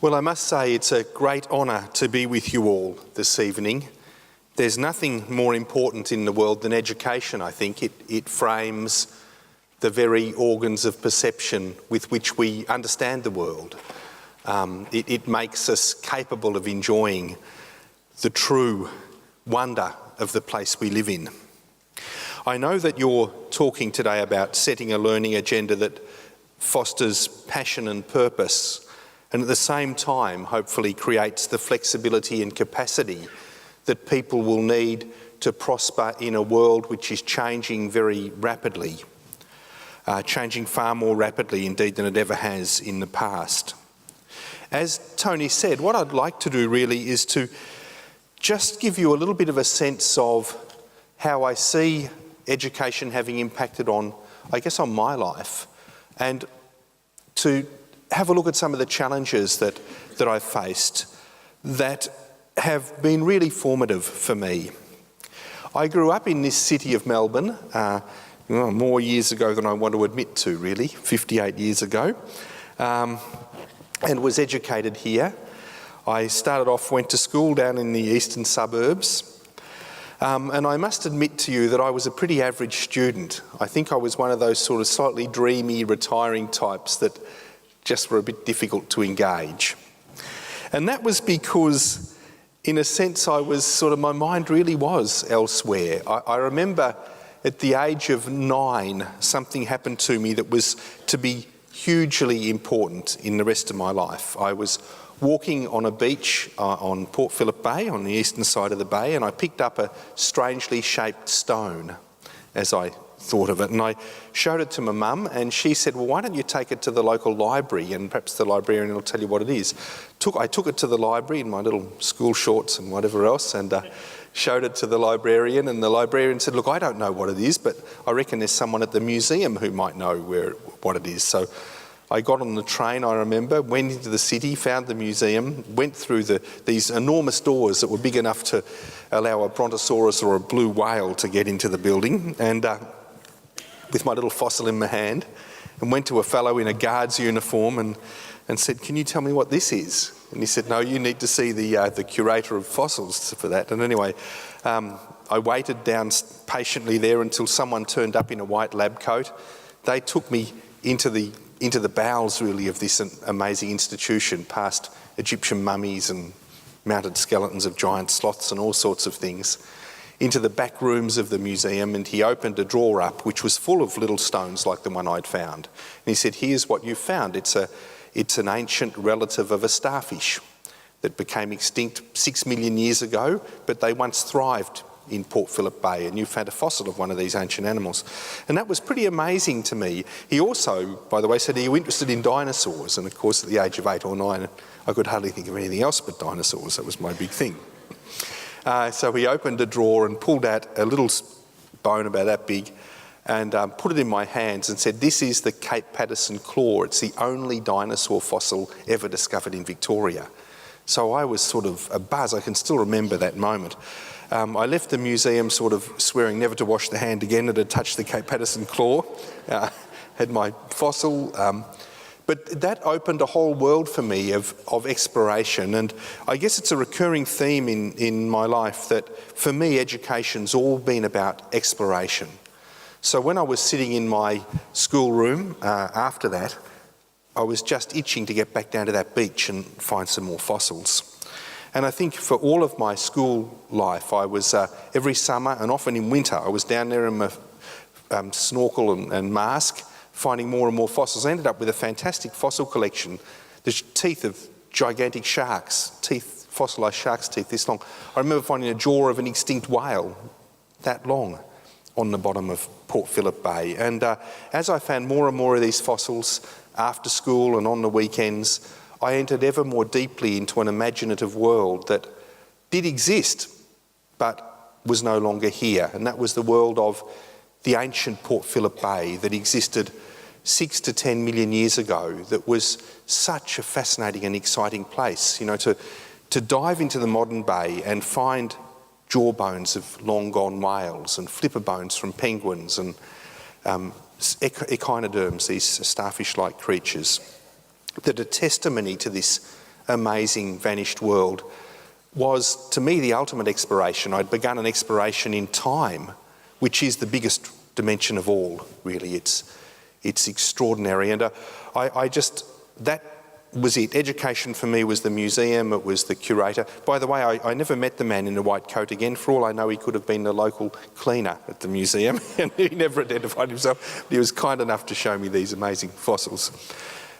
Well, I must say it's a great honour to be with you all this evening. There's nothing more important in the world than education, I think. It frames the very organs of perception with which we understand the world. It makes us capable of enjoying the true wonder of the place we live in. I know that you're talking today about setting a learning agenda that fosters passion and purpose, and at the same time, hopefully, creates the flexibility and capacity that people will need to prosper in a world which is changing very rapidly, changing far more rapidly indeed than it ever has in the past. As Tony said, what I'd like to do really is to just give you a little bit of a sense of how I see education having impacted on, I guess, on my life, and to have a look at some of the challenges that I've faced that have been really formative for me. I grew up in this city of Melbourne, more years ago than I want to admit to, really, 58 years ago, and was educated here. I went to school down in the eastern suburbs, and I must admit to you that I was a pretty average student. I think I was one of those sort of slightly dreamy, retiring types that just were a bit difficult to engage. And that was because, in a sense, my mind really was elsewhere. I remember at the age of 9, something happened to me that was to be hugely important in the rest of my life. I was walking on a beach on Port Phillip Bay, on the eastern side of the bay, and I picked up a strangely shaped stone as I thought of it, and I showed it to my mum, and she said, well, why don't you take it to the local library and perhaps the librarian will tell you what it is. I took it to the library in my little school shorts and whatever else, and showed it to the librarian, and the librarian said, look, I don't know what it is, but I reckon there's someone at the museum who might know what it is. So I got on the train, I remember, went into the city, found the museum, went through these enormous doors that were big enough to allow a brontosaurus or a blue whale to get into the building, and with my little fossil in my hand, and went to a fellow in a guard's uniform and said, can you tell me what this is? And he said, no, you need to see the curator of fossils for that. And anyway, I waited down patiently there until someone turned up in a white lab coat. They took me into the bowels, really, of this amazing institution, past Egyptian mummies and mounted skeletons of giant sloths and all sorts of things, into the back rooms of the museum, and he opened a drawer up which was full of little stones like the one I'd found. And he said, here's what you've found. It's an ancient relative of a starfish that became extinct 6 million years ago, but they once thrived in Port Phillip Bay, and you found a fossil of one of these ancient animals. And that was pretty amazing to me. He also, by the way, said he was interested in dinosaurs, and of course at the age of 8 or 9 I could hardly think of anything else but dinosaurs. That was my big thing. So he opened a drawer and pulled out a little bone about that big and put it in my hands and said, this is the Cape Patterson claw. It's the only dinosaur fossil ever discovered in Victoria. So I was sort of abuzz. I can still remember that moment. I left the museum sort of swearing never to wash the hand again that had touched the Cape Patterson claw. Had my fossil. But that opened a whole world for me of exploration, and I guess it's a recurring theme in my life that for me education's all been about exploration. So when I was sitting in my schoolroom after that, I was just itching to get back down to that beach and find some more fossils. And I think for all of my school life, I was every summer and often in winter, I was down there in my snorkel and mask, finding more and more fossils. I ended up with a fantastic fossil collection. The teeth of gigantic sharks, fossilised sharks' teeth this long. I remember finding a jaw of an extinct whale that long on the bottom of Port Phillip Bay. And as I found more and more of these fossils after school and on the weekends, I entered ever more deeply into an imaginative world that did exist, but was no longer here. And that was the world of the ancient Port Phillip Bay that existed 6 to 10 million years ago, that was such a fascinating and exciting place. You know, to dive into the modern bay and find jawbones of long gone whales and flipper bones from penguins and echinoderms, these starfish-like creatures, that are testimony to this amazing vanished world was, to me, the ultimate exploration. I'd begun an exploration in time, which is the biggest dimension of all, really. It's extraordinary. And that was it. Education for me was the museum, it was the curator. By the way, I never met the man in the white coat again. For all I know, he could have been the local cleaner at the museum, and he never identified himself. But he was kind enough to show me these amazing fossils.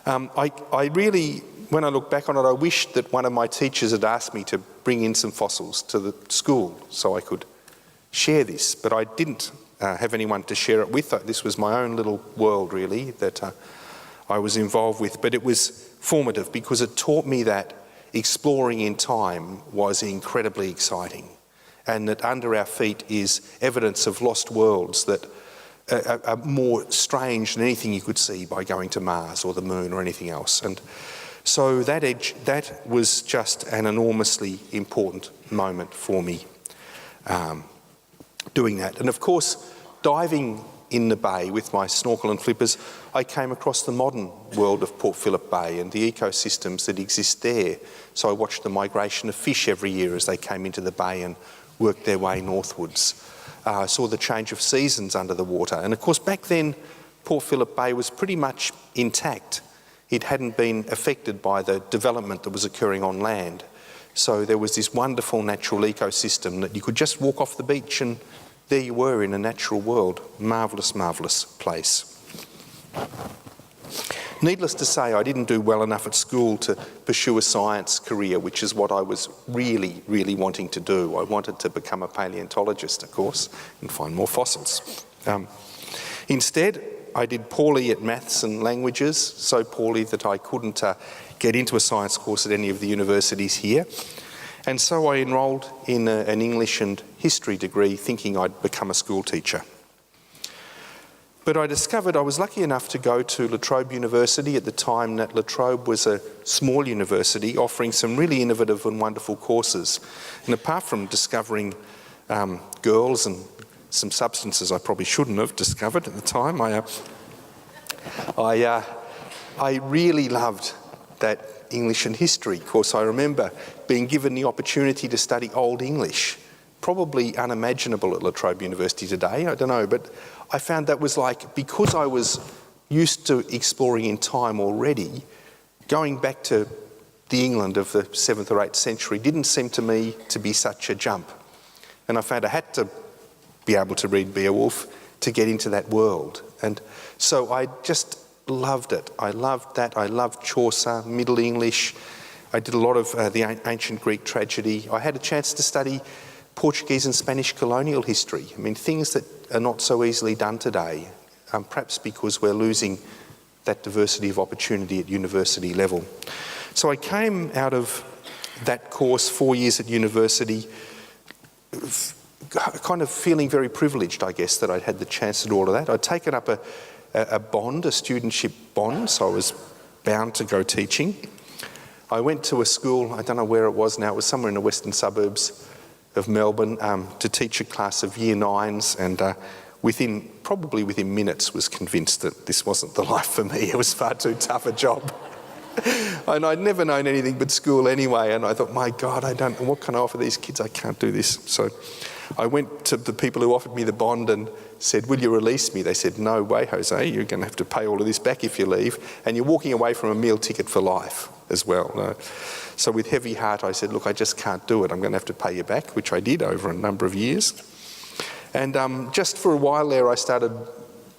I really, when I look back on it, I wish that one of my teachers had asked me to bring in some fossils to the school so I could share this, but I didn't have anyone to share it with. This was my own little world, really, that I was involved with. But it was formative because it taught me that exploring in time was incredibly exciting, and that under our feet is evidence of lost worlds that are more strange than anything you could see by going to Mars or the Moon or anything else. And so that was just an enormously important moment for me, doing that. And of course, diving in the bay with my snorkel and flippers, I came across the modern world of Port Phillip Bay and the ecosystems that exist there. So I watched the migration of fish every year as they came into the bay and worked their way northwards. I saw the change of seasons under the water. And of course, back then, Port Phillip Bay was pretty much intact. It hadn't been affected by the development that was occurring on land. So there was this wonderful natural ecosystem that you could just walk off the beach and there you were in a natural world. Marvellous, marvellous place. Needless to say, I didn't do well enough at school to pursue a science career, which is what I was really, really wanting to do. I wanted to become a paleontologist, of course, and find more fossils. Instead, I did poorly at maths and languages, so poorly that I couldn't get into a science course at any of the universities here. And so I enrolled in an English and history degree thinking I'd become a school teacher. But I discovered I was lucky enough to go to La Trobe University at the time that La Trobe was a small university offering some really innovative and wonderful courses. And apart from discovering girls and some substances I probably shouldn't have discovered at the time, I really loved that English and history course. I remember being given the opportunity to study Old English, probably unimaginable at La Trobe University today, I don't know, but I found that was like, because I was used to exploring in time already, going back to the England of the 7th or 8th century didn't seem to me to be such a jump. And I found I had to be able to read Beowulf to get into that world. And so I just loved it. I loved that. I loved Chaucer, Middle English. I did a lot of the ancient Greek tragedy. I had a chance to study Portuguese and Spanish colonial history. I mean, things that are not so easily done today, perhaps because we're losing that diversity of opportunity at university level. So I came out of that course, 4 years at university, kind of feeling very privileged, I guess, that I'd had the chance to do all of that. I'd taken up a bond, a studentship bond, so I was bound to go teaching. I went to a school, I don't know where it was now, it was somewhere in the western suburbs of Melbourne, to teach a class of year 9s, and probably within minutes was convinced that this wasn't the life for me. It was far too tough a job. And I'd never known anything but school anyway, and I thought, my God, what can I offer these kids? I can't do this. So I went to the people who offered me the bond and said, will you release me? They said, no way, Jose, you're going to have to pay all of this back if you leave, and you're walking away from a meal ticket for life as well. So with heavy heart, I said, look, I just can't do it. I'm going to have to pay you back, which I did over a number of years. And just for a while there, I started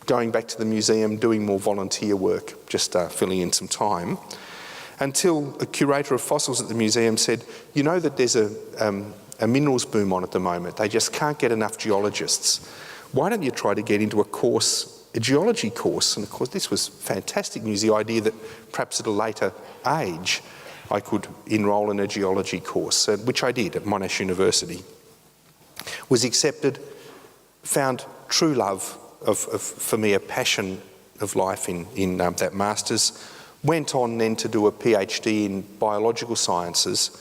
going back to the museum, doing more volunteer work, just filling in some time, until a curator of fossils at the museum said, you know that there's a minerals boom on at the moment. They just can't get enough geologists. Why don't you try to get into a geology course? And of course, this was fantastic news, the idea that perhaps at a later age, I could enrol in a geology course, which I did at Monash University. Was accepted, found true love for me, a passion of life in that master's. Went on then to do a PhD in biological sciences,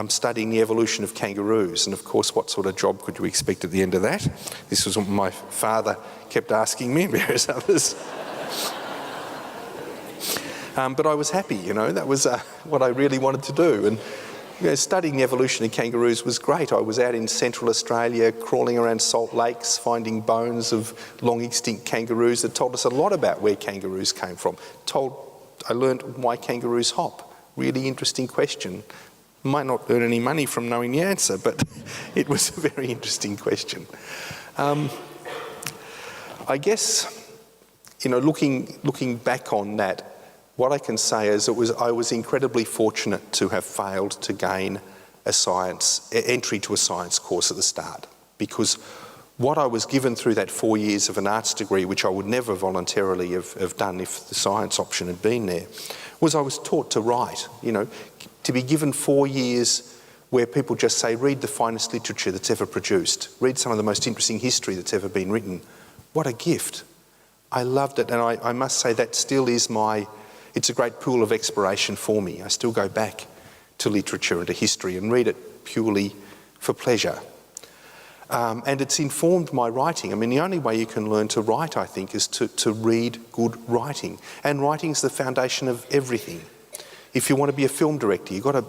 studying the evolution of kangaroos. And of course, what sort of job could you expect at the end of that? This was what my father kept asking me, and various others. But I was happy, that was what I really wanted to do. And studying the evolution of kangaroos was great. I was out in Central Australia crawling around salt lakes, finding bones of long extinct kangaroos that told us a lot about where kangaroos came from. I learned why kangaroos hop. Really interesting question. Might not earn any money from knowing the answer, but it was a very interesting question. I guess, looking back on that, what I can say is I was incredibly fortunate to have failed to gain entry to a science course at the start, because what I was given through that 4 years of an arts degree, which I would never voluntarily have done if the science option had been there, was I was taught to write. To be given 4 years where people just say, read the finest literature that's ever produced, read some of the most interesting history that's ever been written. What a gift. I loved it, and I must say that still is it's a great pool of exploration for me. I still go back to literature and to history and read it purely for pleasure. And it's informed my writing. I mean, the only way you can learn to write, I think, is to read good writing. And writing's the foundation of everything. If you want to be a film director, you've got to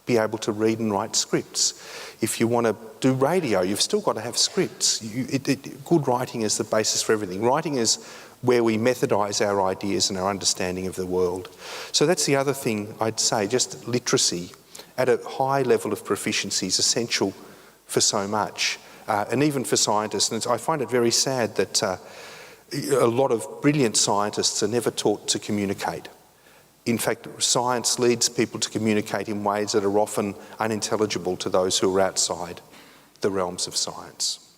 be able to read and write scripts. If you want to do radio, you've still got to have scripts. Good writing is the basis for everything. Writing is where we methodise our ideas and our understanding of the world. So that's the other thing I'd say, just literacy at a high level of proficiency is essential for so much, and even for scientists. And I find it very sad that a lot of brilliant scientists are never taught to communicate. In fact, science leads people to communicate in ways that are often unintelligible to those who are outside the realms of science.